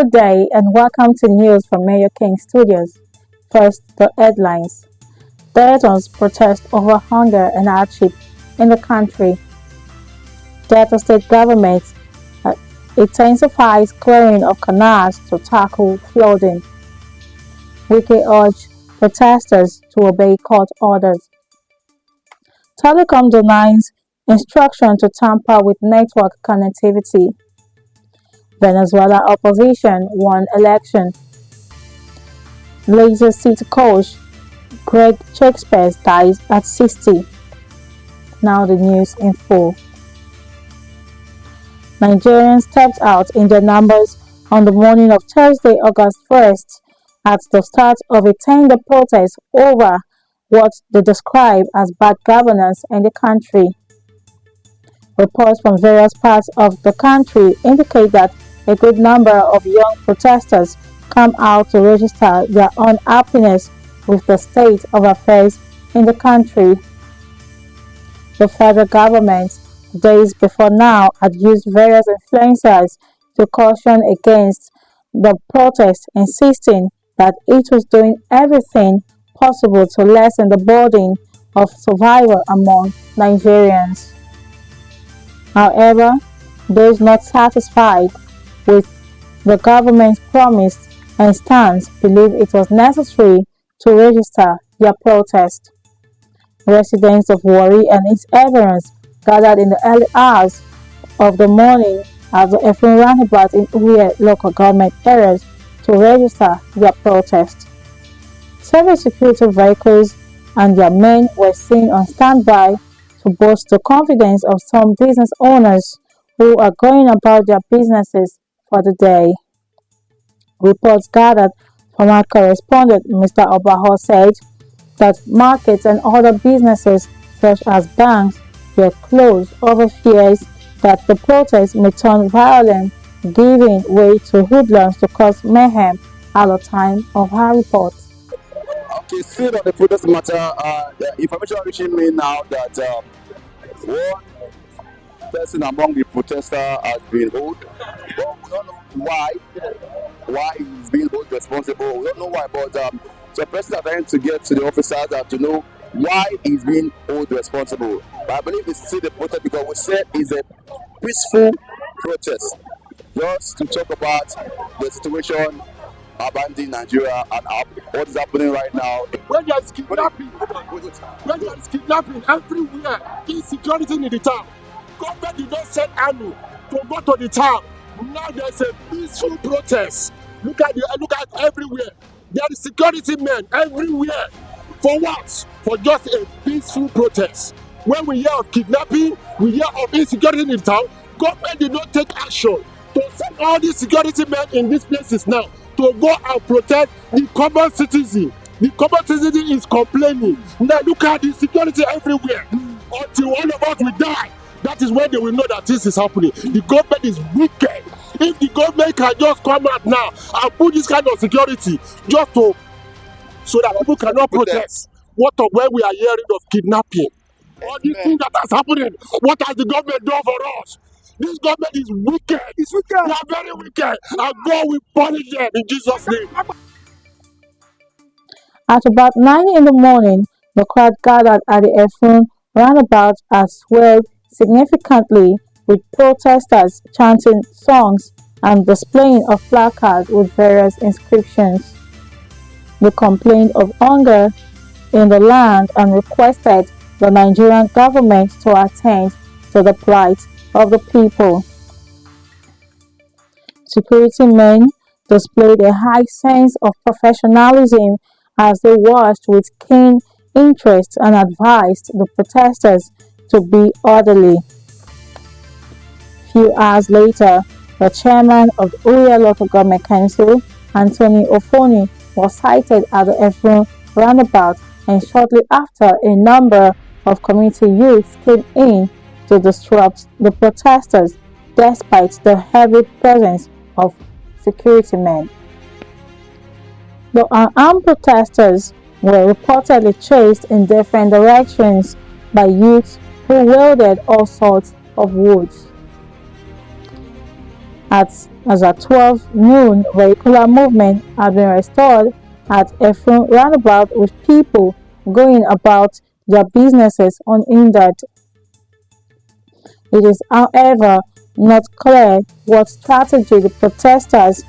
Good day and welcome to news from Mayorkings Studios. First, the headlines. Dayton's protest over hunger and hardship in the country. Delta State government intensifies clearing of canals to tackle flooding. Wiki urge protesters to obey court orders. Telecom denies instruction to tamper with network connectivity. Venezuelan opposition won election. Laser City coach Greg Shakespeare dies at 60. Now the news in full. Nigerians stepped out in their numbers on the morning of Thursday, August 1st, at the start of a 10-day protest over what they describe as bad governance in the country. Reports from various parts of the country indicate that a good number of young protesters come out to register their unhappiness with the state of affairs in the country. The federal government, days before now, had used various influencers to caution against the protest, insisting that it was doing everything possible to lessen the burden of survival among Nigerians. However, those not satisfied with the government's promise and stance believe it was necessary to register their protest. Residents of Warri and its areas gathered in the early hours of the morning at the Efrin roundabout in Uye local government areas to register their protest. Several security vehicles and their men were seen on standby to boost the confidence of some business owners who are going about their businesses for the day. Reports gathered from our correspondent, Mr. Obaho, said that markets and other businesses such as banks were closed over fears that the protest may turn violent, giving way to hoodlums to cause mayhem at the time of our report. Okay, still on the protest matter, the information reaching me now that one person among the protesters has been held, but we don't know why he's being held responsible. We don't know why, but some persons are trying to get to the officers to know why he's being held responsible. But I believe it's still the protest because we said it's a peaceful protest, just to talk about the situation abandoning Nigeria and what is happening right now. When there is kidnapping, everywhere, insecurity in the town. Government did not send army to go to the town. Now there's a peaceful protest. Look at everywhere. There is security men everywhere. For what? For just a peaceful protest. When we hear of kidnapping, we hear of insecurity in the town. Government did not take action to send all these security men in these places now to go and protect the common citizen. The common citizen is complaining. Now look at the security everywhere. Until one of us will die, that is when they will know that this is happening. The government is wicked. If the government can just come out now and put this kind of security just to so that people cannot protest. What of when we are hearing of kidnapping? All these things that is happening, what has the government done for us? This government is wicked. It's wicked. They are very wicked. And God will punish them in Jesus' name. At about 9 in the morning, the crowd gathered at the Efrin roundabout as well significantly, with protesters chanting songs and displaying of placards with various inscriptions. They complained of hunger in the land and requested the Nigerian government to attend to the plight of the people. Security men displayed a high sense of professionalism as they watched with keen interest and advised the protesters to be orderly. Few hours later, the chairman of the Uya Local Government Council, Anthony Ofoni, was sighted at the Efron roundabout, and shortly after, a number of community youths came in to disrupt the protesters despite the heavy presence of security men. The unarmed protesters were reportedly chased in different directions by youths who wielded all sorts of woods. At as at 12 noon, vehicular movement had been restored at Efron roundabout with people going about their businesses unhindered. It is, however, not clear what strategy the protesters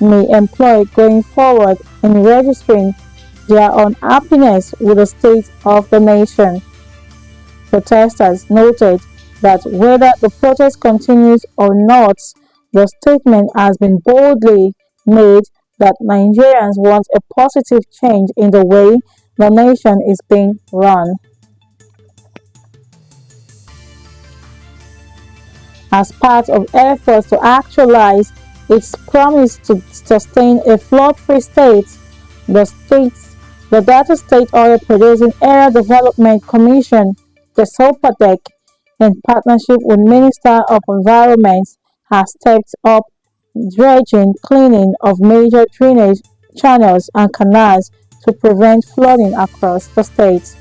may employ going forward in registering their unhappiness with the state of the nation. Protesters noted that whether the protest continues or not, the statement has been boldly made that Nigerians want a positive change in the way the nation is being run. As part of efforts to actualize its promise to sustain a flood-free state, the states, the Delta State Oil Producing Area Development Commission, the SOPADEC, in partnership with Minister of Environment, has stepped up dredging cleaning of major drainage channels and canals to prevent flooding across the state.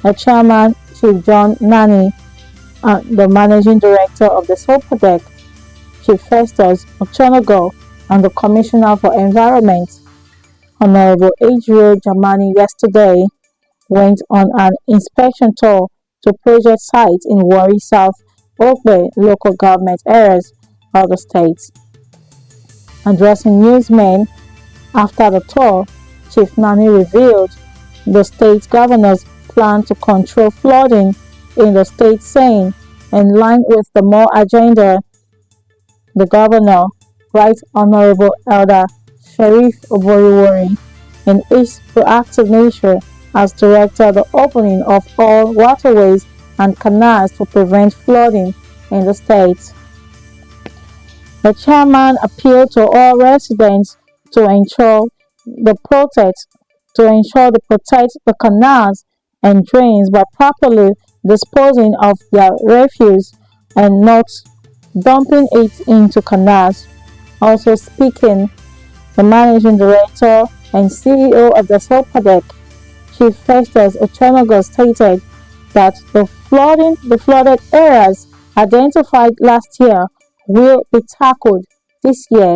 The chairman, Chief John Nani, the managing director of the SOPADEC, Chief Festus Ochonogo, and the Commissioner for Environment, Honorable Ejiro Jamani, yesterday went on an inspection tour to project sites in Warri South Ogbe local government areas of the state. Addressing newsmen after the tour, Chief Nani revealed the state governor's plan to control flooding in the state, saying, in line with the more agenda, the governor, Right Honorable Elder Sheriff Oboriwori, in his proactive nature, has directed the opening of all waterways and canals to prevent flooding in the state. The chairman appealed to all residents to ensure they protect the canals and drains by properly disposing of their refuse and not dumping it into canals. Also speaking, the managing director and CEO of the SOPADEC, Chief Festus Ochonogo, stated that the flooded areas identified last year will be tackled this year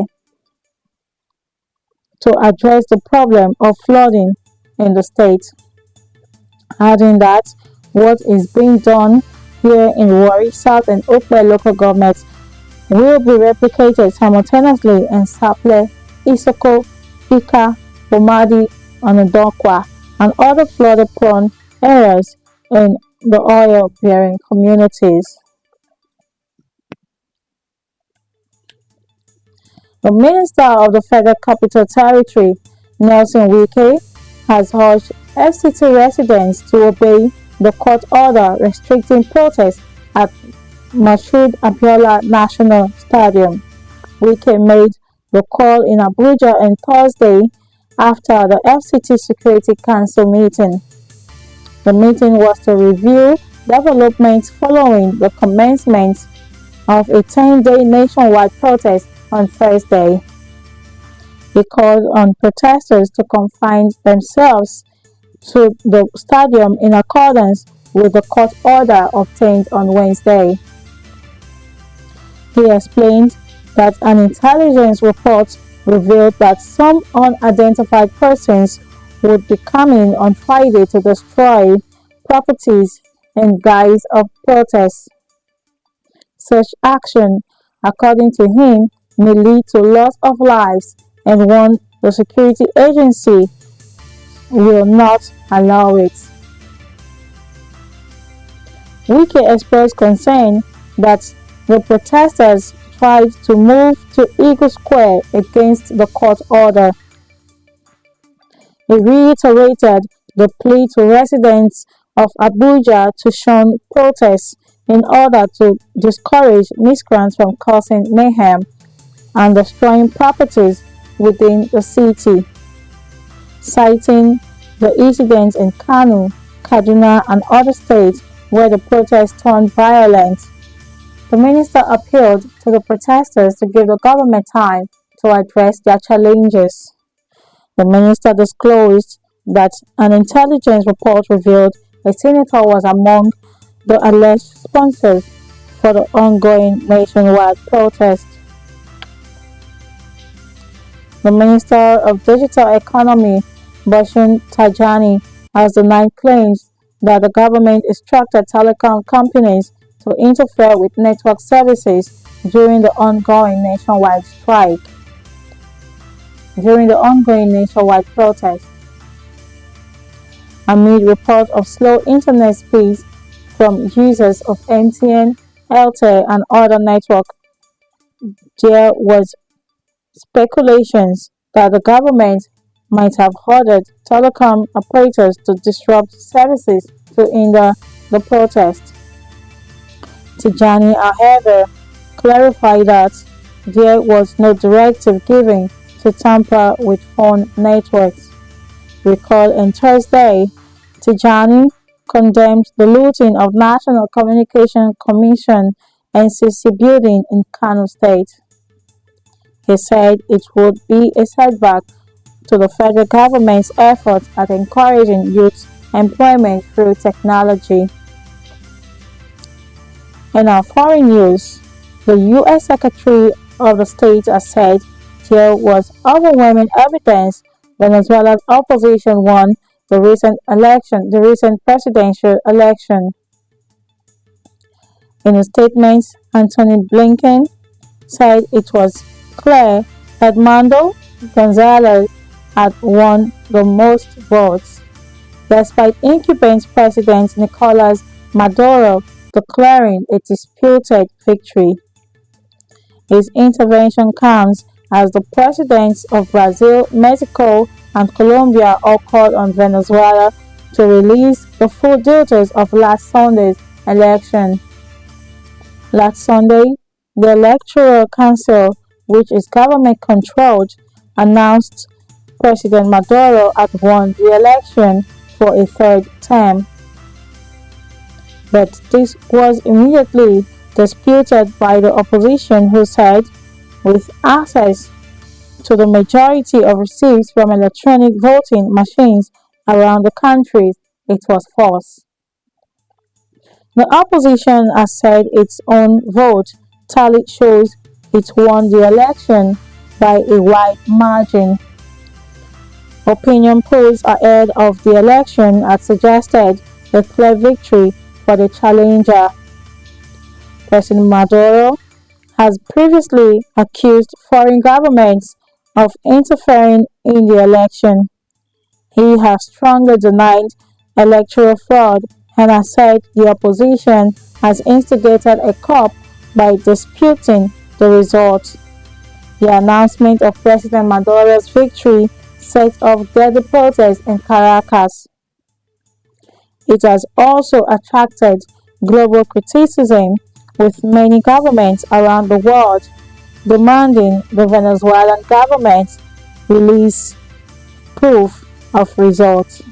to address the problem of flooding in the state, adding that what is being done here in Warri South and Okwe local governments will be replicated simultaneously in Saple, Isoko, Ika, Bomadi, Onodokwa, and other flood-prone areas in the oil-bearing communities. The Minister of the Federal Capital Territory, Nelson Wike, has urged FCT residents to obey the court order restricting protests at Mashood Abiola National Stadium. Wike made the call in Abuja on Thursday after the FCT Security Council meeting. The meeting was to review developments following the commencement of a 10-day nationwide protest on Thursday. He called on protesters to confine themselves to the stadium in accordance with the court order obtained on Wednesday. He explained that an intelligence report revealed that some unidentified persons would be coming on Friday to destroy properties in guise of protest. Such action, according to him, may lead to loss of lives and warned the security agency will not allow it. Wike expressed concern that the protesters tried to move to Eagle Square against the court order. He reiterated the plea to residents of Abuja to shun protests in order to discourage miscreants from causing mayhem and destroying properties within the city, citing the incidents in Kano, Kaduna, and other states where the protests turned violent. The minister appealed to the protesters to give the government time to address their challenges. The minister disclosed that an intelligence report revealed a senator was among the alleged sponsors for the ongoing nationwide protest. The Minister of Digital Economy, Bashun Tajani, has denied claims that the government instructed telecom companies to interfere with network services during the ongoing nationwide strike, during the ongoing nationwide protest, amid reports of slow internet speeds from users of MTN, Airtel, and other networks. There was speculations that the government might have ordered telecom operators to disrupt services to hinder the protest. Tijani, however, clarified that there was no directive given to tamper with phone networks. Recall on Thursday, Tijani condemned the looting of National Communication Commission NCC building in Kano State. He said it would be a setback to the federal government's efforts at encouraging youth employment through technology. In our foreign news, the U.S. Secretary of the State has said there was overwhelming evidence Venezuela's opposition won the recent presidential election. In a statement, Anthony Blinken said it was clear Edmundo Gonzalez had won the most votes, despite incumbent President Nicolas Maduro declaring a disputed victory. His intervention comes as the presidents of Brazil, Mexico, and Colombia all called on Venezuela to release the full details of last Sunday's election. Last Sunday, the Electoral Council, which is government controlled, announced President Maduro had won the election for a third term. But this was immediately disputed by the opposition, who said, with access to the majority of receipts from electronic voting machines around the country, it was false. The opposition has said its own vote tally shows it won the election by a wide margin. Opinion polls ahead of the election had suggested a clear victory for the challenger. President Maduro has previously accused foreign governments of interfering in the election. He has strongly denied electoral fraud and has said the opposition has instigated a coup by disputing the results. The announcement of President Maduro's victory set off deadly protests in Caracas. It has also attracted global criticism, with many governments around the world demanding the Venezuelan government release proof of results.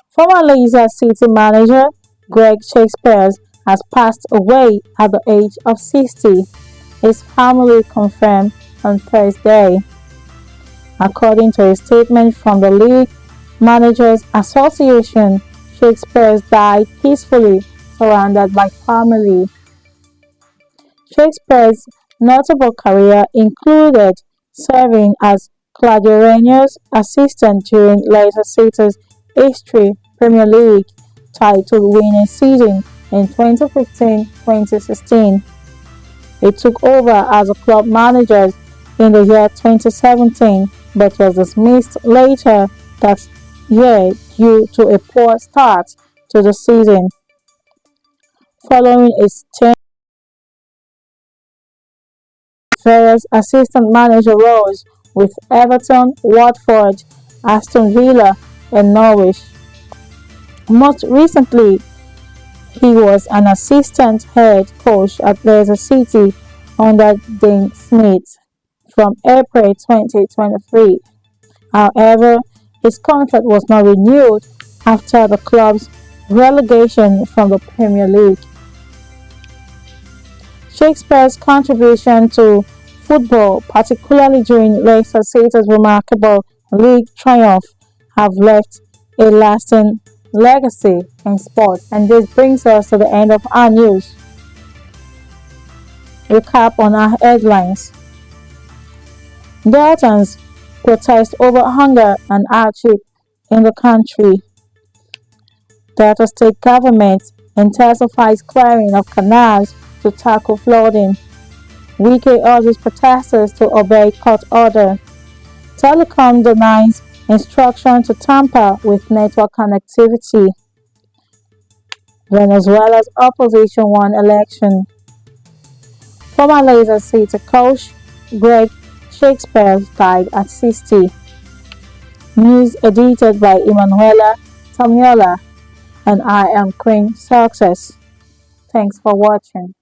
Former Leicester City manager Greg Shakespeare has passed away at the age of 60, his family confirmed on Thursday. According to a statement from the League Managers Association, Shakespeare died peacefully, surrounded by family. Shakespeare's notable career included serving as Claudio Ranieri's assistant during Leicester City's history Premier League title-winning season in 2015-2016. He took over as a club manager in the year 2017, but was dismissed later that year due to a poor start to the season. Following his stint various assistant manager roles with Everton, Watford, Aston Villa, and Norwich. Most recently, he was an assistant head coach at Leicester City under Dean Smith from April 2023. However, his contract was not renewed after the club's relegation from the Premier League. Shakespeare's contribution to football, particularly during Leicester City's remarkable league triumph, have left a lasting legacy in sport. And this brings us to the end of our news. Recap on our headlines. Deltans protest over hunger and hardship in the country. Delta state government intensifies clearing of canals to tackle flooding. Wike urges protesters to obey court order. Telecom denies instruction to tamper with network connectivity. Venezuela's opposition won election. Former Leicester City coach Greg Shakespeare died at 60. News edited by Emanuela Tamiola, and I am Queen Success. Thanks for watching.